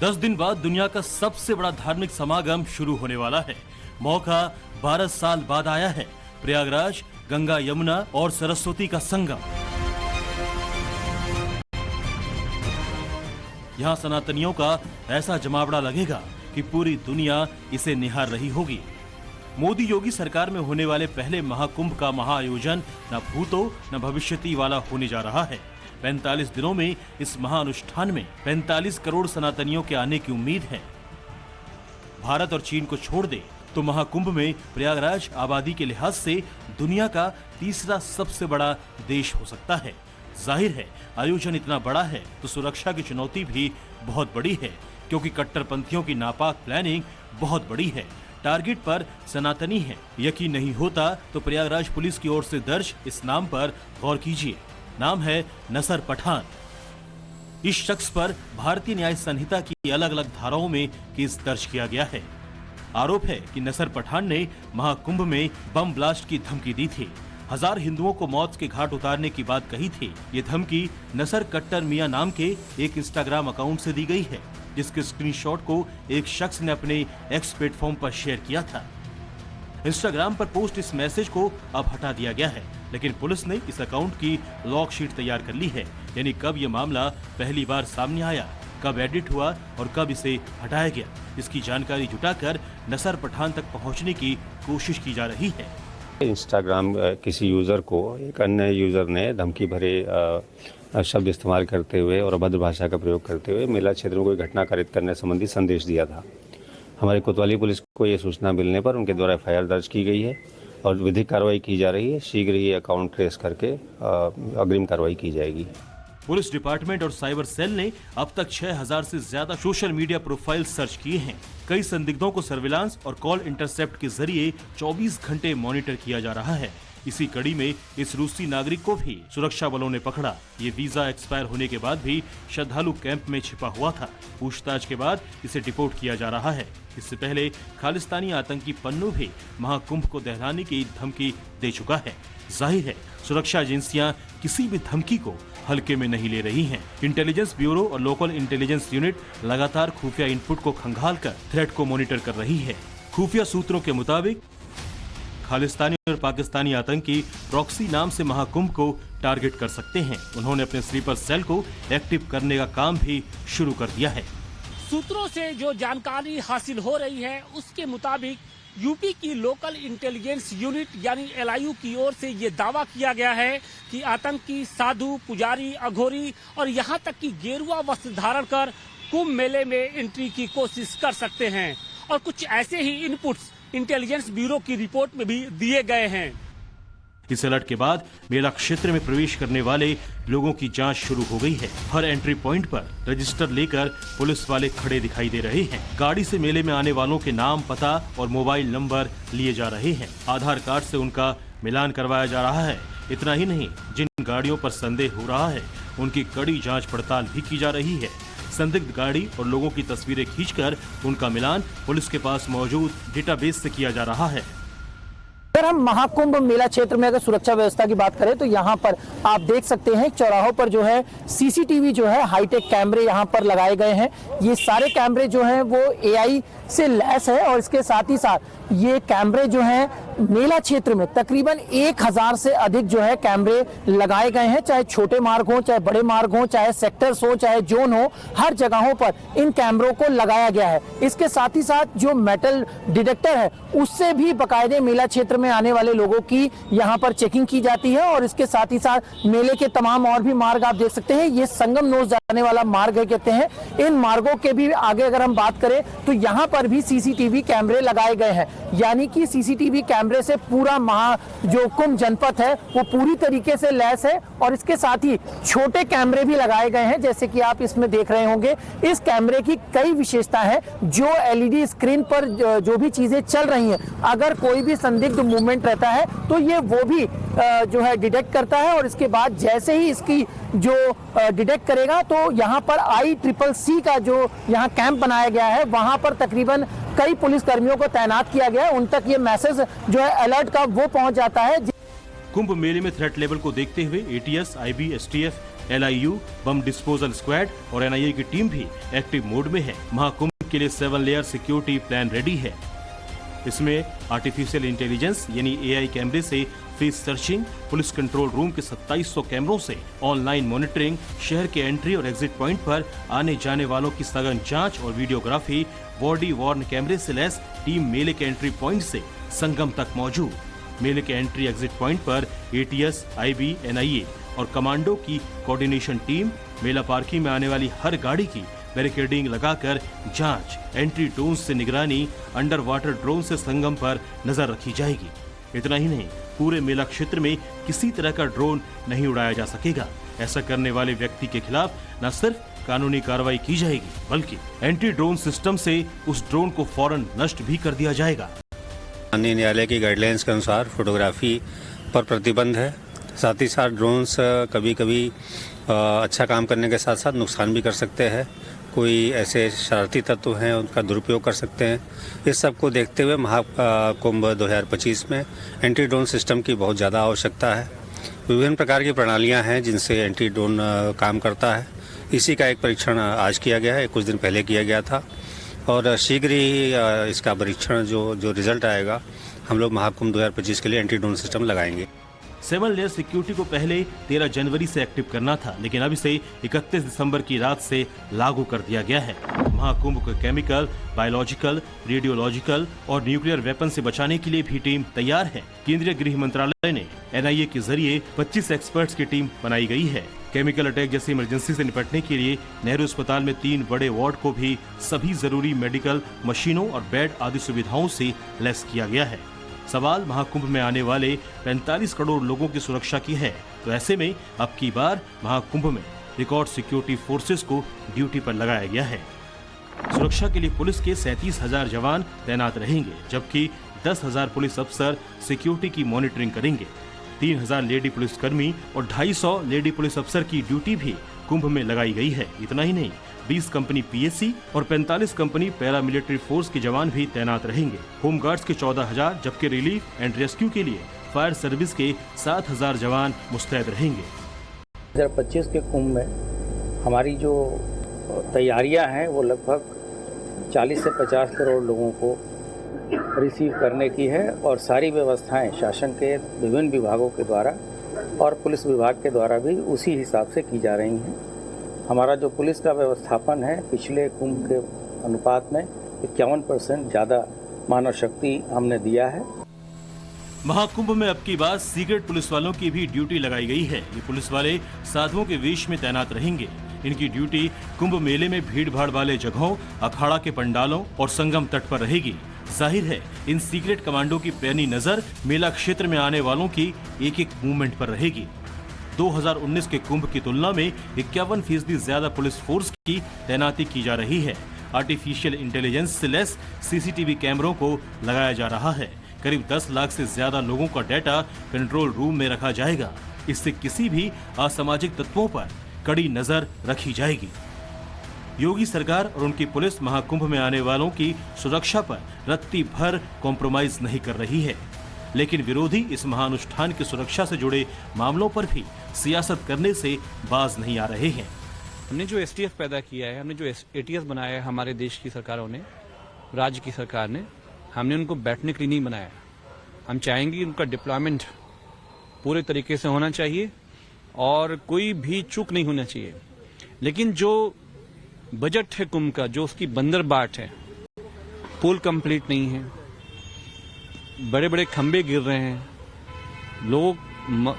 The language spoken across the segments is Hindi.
10 दिन बाद दुनिया का सबसे बड़ा धार्मिक समागम शुरू होने वाला है। मौका 12 साल बाद आया है। प्रयागराज, गंगा यमुना और सरस्वती का संगम। यहाँ सनातनियों का ऐसा जमावड़ा लगेगा कि पूरी दुनिया इसे निहार रही होगी। मोदी योगी सरकार में होने वाले पहले महाकुंभ का महाआयोजन न भूतो न भविष्यति वाला होने जा रहा है। 45 दिनों में इस महाअनुष्ठान में 45 करोड़ सनातनियों के आने की उम्मीद है। भारत और चीन को छोड़ दे तो महाकुंभ में प्रयागराज आबादी के लिहाज से दुनिया का तीसरा सबसे बड़ा देश हो सकता है। जाहिर है आयोजन इतना बड़ा है तो सुरक्षा की चुनौती भी बहुत बड़ी है, क्योंकि कट्टरपंथियों की नापाक प्लानिंग बहुत बड़ी है। टारगेट पर सनातनी है। यकीन नहीं होता तो प्रयागराज पुलिस की ओर से दर्ज इस नाम पर गौर कीजिए। नाम है नसर पठान। इस शख्स पर भारतीय न्याय संहिता की अलग अलग धाराओं में केस दर्ज किया गया है। आरोप है कि नसर पठान ने महाकुंभ में बम ब्लास्ट की धमकी दी थी। 1000 हिंदुओं को मौत के घाट उतारने की बात कही थी। ये धमकी नसर कट्टर मियां नाम के एक इंस्टाग्राम अकाउंट से दी गई है, जिसके स्क्रीनशॉट को एक शख्स ने अपने एक्स प्लेटफॉर्म पर शेयर किया था। इंस्टाग्राम पर पोस्ट इस मैसेज को अब हटा दिया गया है, लेकिन पुलिस ने इस अकाउंट की लॉग शीट तैयार कर ली है। यानी कब यह मामला पहली बार सामने आया, कब एडिट हुआ और कब इसे हटाया गया, इसकी जानकारी जुटाकर नसर पठान तक पहुंचने की कोशिश की जा रही है। इंस्टाग्राम किसी यूज़र को एक अन्य यूज़र ने धमकी भरे शब्द इस्तेमाल करते हुए और अभद्र भाषा का प्रयोग करते हुए मेला क्षेत्र में कोई घटना कारित करने संबंधी संदेश दिया था। हमारी कोतवाली पुलिस को ये सूचना मिलने पर उनके द्वारा FIR दर्ज की गई है और विधिक कार्रवाई की जा रही है। शीघ्र ही अकाउंट ट्रेस करके अग्रिम कार्रवाई की जाएगी। पुलिस डिपार्टमेंट और साइबर सेल ने अब तक 6000 से ज्यादा सोशल मीडिया प्रोफाइल सर्च किए हैं। कई संदिग्धों को सर्विलांस और कॉल इंटरसेप्ट के जरिए 24 घंटे मॉनिटर किया जा रहा है। इसी कड़ी में इस रूसी नागरिक को भी सुरक्षा बलों ने पकड़ा। ये वीजा एक्सपायर होने के बाद भी श्रद्धालु कैंप में छिपा हुआ था। पूछताछ के बाद इसे डिपोर्ट किया जा रहा है। इससे पहले खालिस्तानी आतंकी पन्नू भी महाकुंभ को दहलाने की धमकी दे चुका है। जाहिर है सुरक्षा एजेंसियां किसी भी धमकी को हल्के में नहीं ले रही हैं। इंटेलिजेंस ब्यूरो और लोकल इंटेलिजेंस यूनिट लगातार खुफिया इनपुट को खंगालकर थ्रेट को मॉनिटर कर रही है। खुफिया सूत्रों के मुताबिक खालिस्तानी और पाकिस्तानी आतंकी प्रॉक्सी नाम से महाकुंभ को टारगेट कर सकते हैं। उन्होंने अपने स्लीपर सेल को एक्टिव करने का काम भी शुरू कर दिया है। सूत्रों से जो जानकारी हासिल हो रही है उसके मुताबिक यूपी की लोकल इंटेलिजेंस यूनिट यानी LIU की ओर से ये दावा किया गया है कि आतंकी साधु, पुजारी, अघोरी और यहाँ तक कि गेरुआ वस्त्र धारण कर कुंभ मेले में एंट्री की कोशिश कर सकते हैं। और कुछ ऐसे ही इनपुट्स इंटेलिजेंस ब्यूरो की रिपोर्ट में भी दिए गए हैं। इस अलर्ट के बाद मेला क्षेत्र में प्रवेश करने वाले लोगों की जांच शुरू हो गई है। हर एंट्री पॉइंट पर रजिस्टर लेकर पुलिस वाले खड़े दिखाई दे रहे हैं। गाड़ी से मेले में आने वालों के नाम, पता और मोबाइल नंबर लिए जा रहे हैं। आधार कार्ड से उनका मिलान करवाया जा रहा है। इतना ही नहीं, जिन गाड़ियों पर संदेह हो रहा है उनकी कड़ी जाँच पड़ताल भी की जा रही है। संदिग्ध गाड़ी और लोगों की तस्वीरें खींचकर उनका मिलान पुलिस के पास मौजूद डेटाबेस से किया जा रहा है। अगर हम महाकुंभ मेला क्षेत्र में अगर सुरक्षा व्यवस्था की बात करें तो यहाँ पर आप देख सकते हैं चौराहों पर जो है CCTV जो है हाईटेक कैमरे यहाँ पर लगाए गए हैं। ये सारे कैमरे जो हैं वो AI से लैस है और इसके साथ ही साथ ये कैमरे जो हैं मेला क्षेत्र में तकरीबन 1000 से अधिक जो है कैमरे लगाए गए हैं। चाहे छोटे मार्ग हो, चाहे बड़े मार्ग हो, चाहे सेक्टर्स हो, चाहे जोन हो, हर जगहों पर इन कैमरों को लगाया गया है। इसके साथ ही साथ जो मेटल डिटेक्टर है उससे भी बाकायदे मेला क्षेत्र में आने वाले लोगों की यहाँ पर चेकिंग की जाती है। और इसके साथ ही साथ मेले के तमाम और भी मार्ग आप देख सकते हैं। ये संगम नोज जाने वाला मार्ग है कहते हैं। इन मार्गों के भी आगे अगर हम बात करें तो यहाँ पर भी CCTV कैमरे लगाए गए हैं। यानी कि CCTV कैमरे से पूरा जो कुंभ जनपद है वो पूरी तरीके से लैस है। और इसके साथ ही छोटे कैमरे भी लगाए गए हैं, जैसे कि आप इसमें देख रहे होंगे। इस कैमरे की कई विशेषता है। जो LED स्क्रीन पर जो भी चीजें चल रही हैं, अगर कोई भी संदिग्ध मूवमेंट रहता है तो ये वो भी जो है डिटेक्ट करता है। और इसके बाद जैसे ही इसकी जो डिटेक्ट करेगा तो यहाँ पर ICCC का जो यहाँ कैंप बनाया गया है वहां पर तकरीबन कई पुलिस कर्मियों को तैनात किया गया है। उन तक ये मैसेज जो है अलर्ट का वो पहुंच जाता है। कुंभ मेले में थ्रेट लेवल को देखते हुए ATS, IB, STF, LIU, bomb disposal squad और NIA की टीम भी एक्टिव मोड में है। महाकुंभ के लिए 7 लेयर सिक्योरिटी प्लान रेडी है। इसमें आर्टिफिशियल इंटेलिजेंस यानी AI कैमरे से face searching, police control room के 2700 कैमरों से ऑनलाइन मॉनिटरिंग, शहर के एंट्री और एग्जिट पॉइंट पर आने जाने वालों की सघन जांच और वीडियोग्राफी, बॉडी वॉर्न कैमरे से लैस टीम मेले के एंट्री पॉइंट से संगम तक मौजूद। मेले के एंट्री एग्जिट पॉइंट पर ATS, IB, NIA और कमांडो की कोऑर्डिनेशन टीम, मेला पार्किंग में आने वाली हर गाड़ी की बैरिकेडिंग लगाकर जांच, एंट्री ड्रोन से निगरानी, अंडर वाटर ड्रोन से संगम पर नजर रखी जाएगी। इतना ही नहीं, पूरे मेला क्षेत्र में किसी तरह का ड्रोन नहीं उड़ाया जा सकेगा। ऐसा करने वाले व्यक्ति के खिलाफ न सिर्फ कानूनी कार्रवाई की जाएगी, बल्कि एंटी ड्रोन सिस्टम से उस ड्रोन को फौरन नष्ट भी कर दिया जाएगा। माननीय न्यायालय की गाइडलाइंस के अनुसार फोटोग्राफी पर प्रतिबंध है। साथ ही साथ ड्रोन्स कभी कभी अच्छा काम करने के साथ साथ नुकसान भी कर सकते हैं। कोई ऐसे शरारती तत्व हैं उनका दुरुपयोग कर सकते हैं। इस सब को देखते हुए महाकुंभ 2025 में एंटी ड्रोन सिस्टम की बहुत ज़्यादा आवश्यकता है। विभिन्न प्रकार की प्रणालियां हैं जिनसे एंटी ड्रोन काम करता है। इसी का एक परीक्षण आज किया गया है, कुछ दिन पहले किया गया था और शीघ्र ही इसका परीक्षण जो रिजल्ट आएगा, हम लोग महाकुंभ 2025 के लिए एंटी ड्रोन सिस्टम लगाएंगे। 7 लेयर सिक्योरिटी को पहले 13 जनवरी से एक्टिव करना था, लेकिन अब इसे 31 दिसंबर की रात से लागू कर दिया गया है। महाकुंभ को केमिकल, बायोलॉजिकल, रेडियोलॉजिकल और न्यूक्लियर वेपन से बचाने के लिए भी टीम तैयार है। केंद्रीय गृह मंत्रालय ने NIA के जरिए 25 एक्सपर्ट्स की टीम बनाई गई है। केमिकल अटैक जैसी इमरजेंसी से निपटने के लिए नेहरू अस्पताल में 3 बड़े वार्ड को भी सभी जरूरी मेडिकल मशीनों और बेड आदि सुविधाओं से लैस किया गया है। सवाल महाकुंभ में आने वाले 45 करोड़ लोगों की सुरक्षा की है, तो ऐसे में अब की बार महाकुंभ में रिकॉर्ड सिक्योरिटी फोर्सेस को ड्यूटी पर लगाया गया है। सुरक्षा के लिए पुलिस के 37,000 जवान तैनात रहेंगे, जबकि 10,000 पुलिस अफसर सिक्योरिटी की मॉनिटरिंग करेंगे। 3,000 लेडी पुलिसकर्मी और 250 लेडी पुलिस अफसर की ड्यूटी भी कुंभ में लगाई गई है। इतना ही नहीं, 20 कंपनी PSC और 45 कंपनी पैरामिलिट्री फोर्स के जवान भी तैनात रहेंगे। होमगार्ड्स के 14,000, जबकि रिलीफ एंड रेस्क्यू के लिए फायर सर्विस के 7,000 जवान मुस्तैद रहेंगे। 2025 के कुंभ में हमारी जो तैयारियां हैं वो लगभग 40 से 50 करोड़ लोगों को रिसीव करने की है और सारी व्यवस्थाएं शासन के विभिन्न विभागों के द्वारा और पुलिस विभाग के द्वारा भी उसी हिसाब से की जा रही हैं। हमारा जो पुलिस का व्यवस्थापन है, पिछले कुंभ के अनुपात में 51% ज़्यादा मानव शक्ति हमने दिया है। महाकुंभ में अब की बार सीक्रेट पुलिस वालों की भी ड्यूटी लगाई गई है। ये पुलिस वाले साधुओं के वेश में तैनात रहेंगे। इनकी ड्यूटी कुंभ मेले में भीड़ भाड़ वाले जगहों, अखाड़ा के पंडालों और संगम तट पर रहेगी। जाहिर है, इन सीक्रेट कमांडो की पैनी नजर मेला क्षेत्र में आने वालों की एक एक मूवमेंट पर रहेगी। 2019 के कुंभ की तुलना में 51% ज्यादा पुलिस फोर्स की तैनाती की जा रही है। आर्टिफिशियल इंटेलिजेंस से लैस CCTV कैमरों को लगाया जा रहा है। करीब 10 लाख से ज्यादा लोगों का डेटा कंट्रोल रूम में रखा जाएगा। इससे किसी भी असामाजिक तत्वों पर कड़ी नजर रखी जाएगी। योगी सरकार और उनकी पुलिस महाकुंभ में आने वालों की सुरक्षा पर रत्ती भर कॉम्प्रोमाइज नहीं कर रही है, लेकिन विरोधी इस महानुष्ठान की सुरक्षा से जुड़े मामलों पर भी सियासत करने से बाज नहीं आ रहे हैं। हमने जो STF पैदा किया है, हमने जो ATS बनाया है, हमारे देश की सरकारों ने, राज्य की सरकार ने, हमने उनको बैठने के लिए नहीं बनाया। हम चाहेंगे कि उनका डिप्लॉयमेंट पूरे तरीके से होना चाहिए और कोई भी चूक नहीं होना चाहिए। लेकिन जो बजट है कुंभ का, जो उसकी बंदरबाट है, पुल कंप्लीट नहीं है, बड़े बड़े खंबे गिर रहे हैं,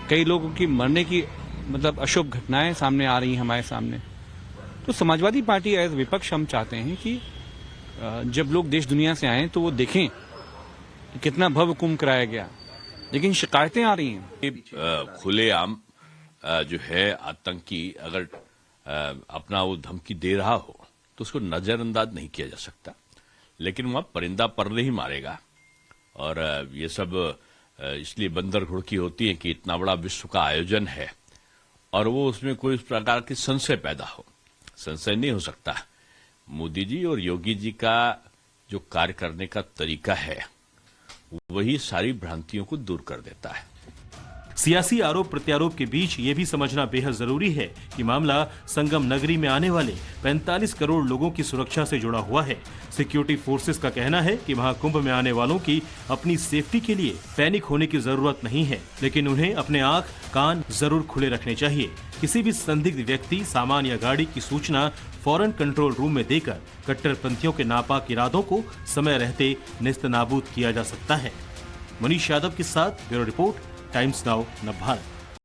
कई लोगों की मरने की मतलब अशुभ घटनाएं सामने आ रही हैं हमारे सामने। तो समाजवादी पार्टी एज विपक्ष हम चाहते हैं कि जब लोग देश दुनिया से आएं तो वो देखें कि कितना भव्य कुंभ कराया गया, लेकिन शिकायतें आ रही हैं। खुलेआम जो है आतंकी अगर अपना वो धमकी दे रहा हो तो उसको नजरअंदाज नहीं किया जा सकता, लेकिन वहां परिंदा परले ही मारेगा। और ये सब इसलिए बंदर घुड़की होती है कि इतना बड़ा विश्व का आयोजन है और वो उसमें कोई इस प्रकार की संशय पैदा हो। संशय नहीं हो सकता। मोदी जी और योगी जी का जो कार्य करने का तरीका है वही सारी भ्रांतियों को दूर कर देता है। सियासी आरोप प्रत्यारोप के बीच ये भी समझना बेहद जरूरी है कि मामला संगम नगरी में आने वाले 45 करोड़ लोगों की सुरक्षा से जुड़ा हुआ है। सिक्योरिटी फोर्सेस का कहना है कि महाकुंभ में आने वालों की अपनी सेफ्टी के लिए पैनिक होने की जरूरत नहीं है, लेकिन उन्हें अपने आंख कान जरूर खुले रखने चाहिए। किसी भी संदिग्ध व्यक्ति, सामान या गाड़ी की सूचना फौरन कंट्रोल रूम में देकर कट्टरपंथियों के नापाक इरादों को समय रहते नेस्तनाबूद किया जा सकता है। मनीष यादव के साथ ब्यूरो रिपोर्ट, टाइम्स नाउ नव भारत।